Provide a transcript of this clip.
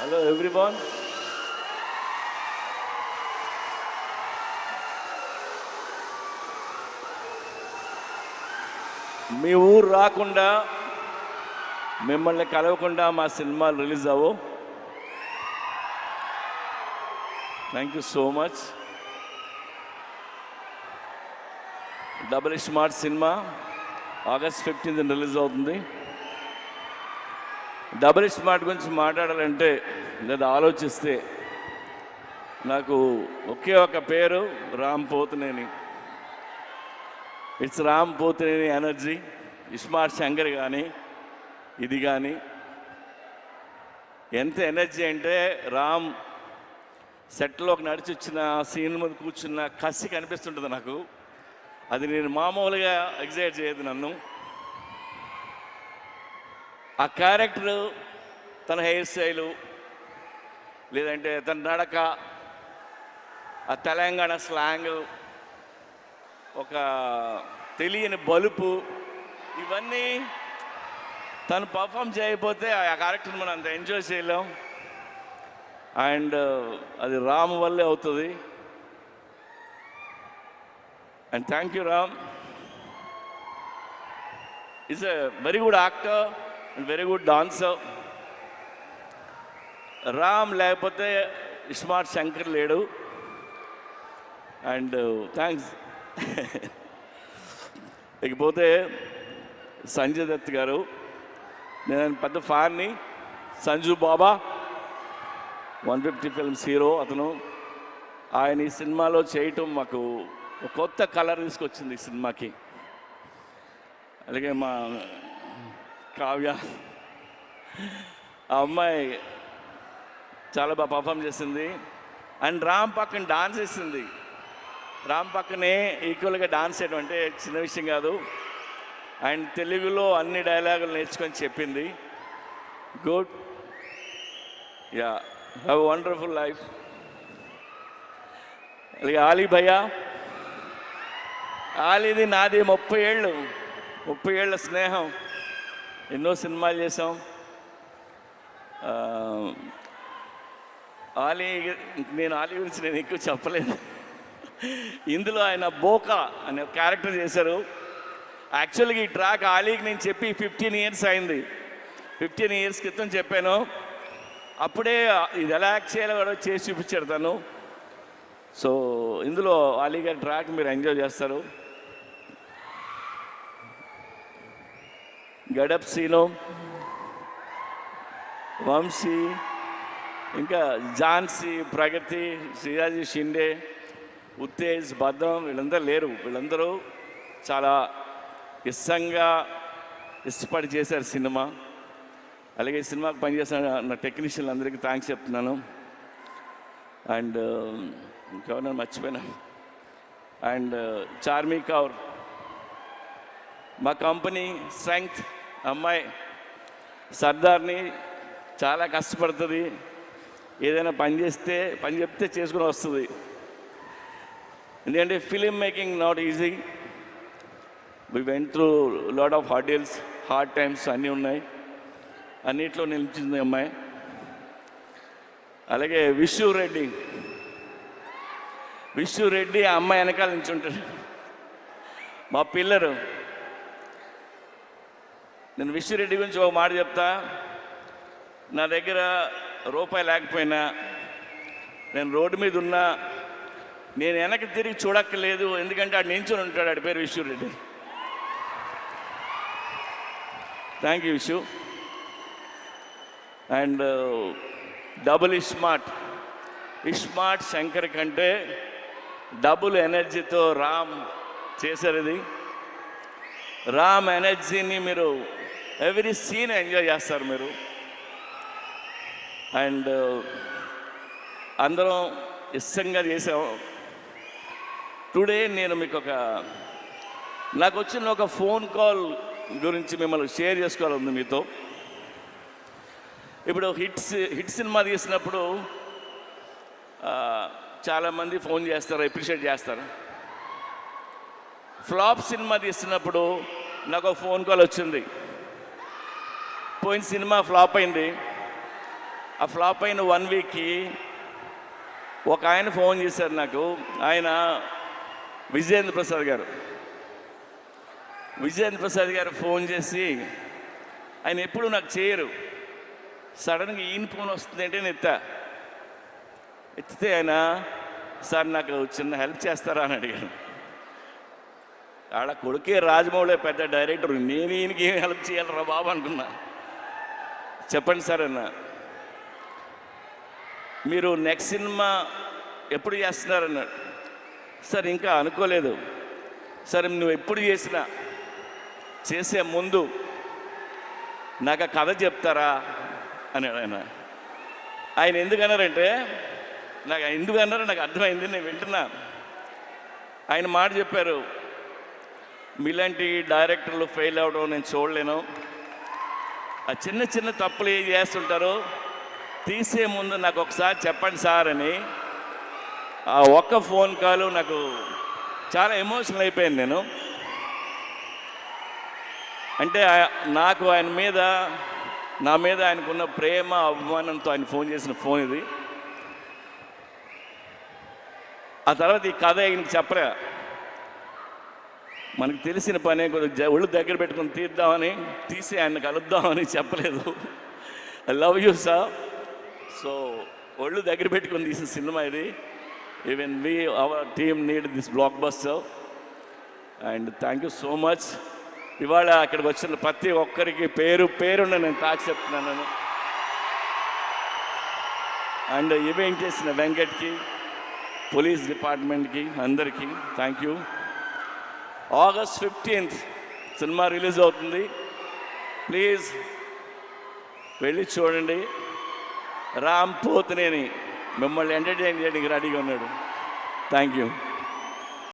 Hello everyone. మీ ఊరు రాకుండా మిమ్మల్ని కలవకుండా మా సినిమాలు రిలీజ్ అవ్వవు. Thank you so much. Double smart cinema August 15 release అవుతుంది. డబుల్ స్మార్ట్ గురించి మాట్లాడాలంటే లేదా ఆలోచిస్తే నాకు ఒకే ఒక పేరు, Ram Pothineni. It's Ram Pothineni energy. Smart Shankar కానీ ఇది కానీ ఎంత ఎనర్జీ అంటే రామ్ సెట్లోకి నడిచి వచ్చిన సీన్ మీద కూర్చున్న కసి కనిపిస్తుంటుంది నాకు. అది నేను మామూలుగా ఎగ్జైట్ చేయదు నన్ను. ఆ క్యారెక్టరు, తన హెయిర్ స్టైలు, లేదంటే తన నడక, ఆ తెలంగాణ స్లాంగ్, ఒక తెలియని బలుపు, ఇవన్నీ తను పర్ఫామ్ చేయకపోతే ఆ క్యారెక్టర్ని మనం అంత ఎంజాయ్ చేయలేం. అండ్ అది రామ్ వల్లే అవుతుంది. And thank you Ram. Is a very good actor and very good dancer. Ram లేకపోతే స్మార్ట్ శంకర్ లేడు. And thanks. ఇకపోతే సంజయ్ దత్ గారు, నేను పెద్ద ఫ్యాన్ని. సంజు బాబా 150 ఫిల్మ్స్ హీరో అతను. ఆయన ఈ సినిమాలో చేయటం మాకు ఒక కొత్త కలర్ తీసుకొచ్చింది ఈ సినిమాకి. అలాగే మా కావ్య, ఆ అమ్మాయి చాలా బాగా పర్ఫామ్ చేసింది. అండ్ రామ్ పక్కన డాన్స్ చేసింది. రామ్ పక్కనే ఈక్వల్గా డాన్స్ చేయడం అంటే చిన్న విషయం కాదు. అండ్ తెలుగులో అన్ని డైలాగులు నేర్చుకొని చెప్పింది. Good. Yeah, have wonderful life. అలాగే ఆలీ భయ్యా, ఆలీది నాది 30 ఏళ్ళ స్నేహం. ఎన్నో సినిమాలు చేసాం. నేను ఆలీ గురించి నేను ఎక్కువ చెప్పలేదు. ఇందులో ఆయన బోకా అనే క్యారెక్టర్ చేశారు. యాక్చువల్గా ఈ ట్రాక్ ఆలీకి నేను చెప్పి 15 ఇయర్స్ అయింది. 15 ఇయర్స్ క్రితం చెప్పాను. అప్పుడే ఇది ఎలా యాక్ట్ చేయాలో కూడా చేసి చూపించాడు తను. సో ఇందులో ఆలీ గారి ట్రాక్ మీరు ఎంజాయ్ చేస్తారు. గడప్ సీను, వంశీ, ఇంకా ఝాన్సీ, ప్రగతి, శ్రీరాజీ షిండే, ఉత్తేజ్, భద్రం, వీళ్ళందరూ లేరు. వీళ్ళందరూ చాలా ఇష్టపడి చేశారు సినిమా. అలాగే ఈ సినిమాకి పనిచేసిన నా టెక్నీషియన్లు అందరికీ థ్యాంక్స్ చెప్తున్నాను. అండ్ ఇంకెవరైనా మర్చిపోయినా. అండ్ చార్మీ కౌర్, మా కంపెనీ స్ట్రెంగ్త్ అమ్మాయి, సర్దార్ని, చాలా కష్టపడుతుంది. ఏదైనా పని చెప్తే చేసుకుని వస్తుంది. ఎందుకంటే film making not easy. We went through lot of hurdles, hard times అన్నీ ఉన్నాయి. అన్నిట్లో నిలిచింది అమ్మాయి. అలాగే విష్ణు రెడ్డి ఆ అమ్మాయి వెనకాల నుంచి ఉంటాడు, మా పిల్లరు. నేను విష్ణు రెడ్డి గురించి ఒక మాట చెప్తా. నా దగ్గర రూపాయి లేకపోయినా, నేను రోడ్డు మీద ఉన్నా, నేను వెనక్కి తిరిగి చూడక్కర్లేదు. ఎందుకంటే ఆడు నించుని ఉంటాడు. ఆడి పేరు Vishnu Reddy. Thank you Vishnu. And double smart Shankar కంటే డబుల్ ఎనర్జీతో రామ్ చేశారు. ఇది రామ్ ఎనర్జీని మీరు ఎవ్రీ సీన్ ఎంజాయ్ చేస్తారు మీరు. అండ్ అందరం ఇష్టంగా చేసాం. టుడే నేను మీకు నాకు వచ్చిన ఒక ఫోన్ కాల్ గురించి మిమ్మల్ని షేర్ చేసుకోవాలంది మీతో. ఇప్పుడు హిట్ సినిమా తీసినప్పుడు చాలామంది ఫోన్ చేస్తారు, అప్రిషియేట్ చేస్తారు. ఫ్లాప్ సినిమా తీస్తున్నప్పుడు నాకు ఒక ఫోన్ కాల్ వచ్చింది. పోయిన సినిమా ఫ్లాప్ అయింది, ఆ ఫ్లాప్ అయిన 1 వీక్కి ఒక ఆయన ఫోన్ చేశారు నాకు. ఆయన విజయేంద్ర ప్రసాద్ గారు ఫోన్ చేసి, ఆయన ఎప్పుడు నాకు చేయరు, సడన్గా ఈయన ఫోన్ వస్తుంది అంటే నేను ఎత్తితే ఆయన, సార్ నాకు చిన్న హెల్ప్ చేస్తారా అని అడిగాను. ఆడ కొడుకే రాజమౌళి పెద్ద డైరెక్టర్, నేను ఈయనకి ఏం హెల్ప్ చేయాలరా బాబు అనుకున్నా. చెప్పండి సార్ అన్న, మీరు నెక్స్ట్ సినిమా ఎప్పుడు చేస్తున్నారన్నాడు. సార్ ఇంకా అనుకోలేదు. సరే నువ్వు ఎప్పుడు చేసే ముందు నాకు ఆ కథ చెప్తారా అన్నాడు ఆయన. ఆయన ఎందుకన్నారంటే, ఎందుకన్నారో నాకు అర్థమైంది, నేను వింటున్నా. ఆయన మాట చెప్పారు, మీలాంటి డైరెక్టర్లు ఫెయిల్ అవ్వడం నేను చూడలేను. ఆ చిన్న చిన్న తప్పులు ఏం చేస్తుంటారో తీసే ముందు నాకు ఒకసారి చెప్పండి సార్ అని. ఆ ఒక్క ఫోన్ కాల్ నాకు చాలా ఎమోషనల్ అయిపోయింది. నేను అంటే నాకు ఆయన మీద, నా మీద ఆయనకున్న ప్రేమ అభిమానంతో ఆయన ఫోన్ చేసిన ఫోన్ ఇది. ఆ తర్వాత ఈ కథ ఆయనకి చెప్పరా, మనకు తెలిసిన పనే కొద్దిగా ఒళ్ళు దగ్గర పెట్టుకుని తీసి ఆయన కలుద్దామని చెప్పలేదు. I love you sir. So ఒళ్ళు దగ్గర పెట్టుకుని తీసిన సినిమా ఇది. Even our team need this block buster and thank you so much. ఇవాళ అక్కడికి వచ్చిన ప్రతి ఒక్కరికి పేరున్న నేను తాకి చెప్తున్నాను. అండ్ ఈవెంట్ చేసిన వెంకట్కి, పోలీస్ డిపార్ట్మెంట్కి, అందరికీ thank you. August 15th cinema release అవుతుంది. ప్లీజ్ వెళ్ళి చూడండి. రామ్ పోతినేని మిమ్మల్ని ఎంటర్టైన్ చేయడానికి రెడీగా ఉన్నాడు. Thank you.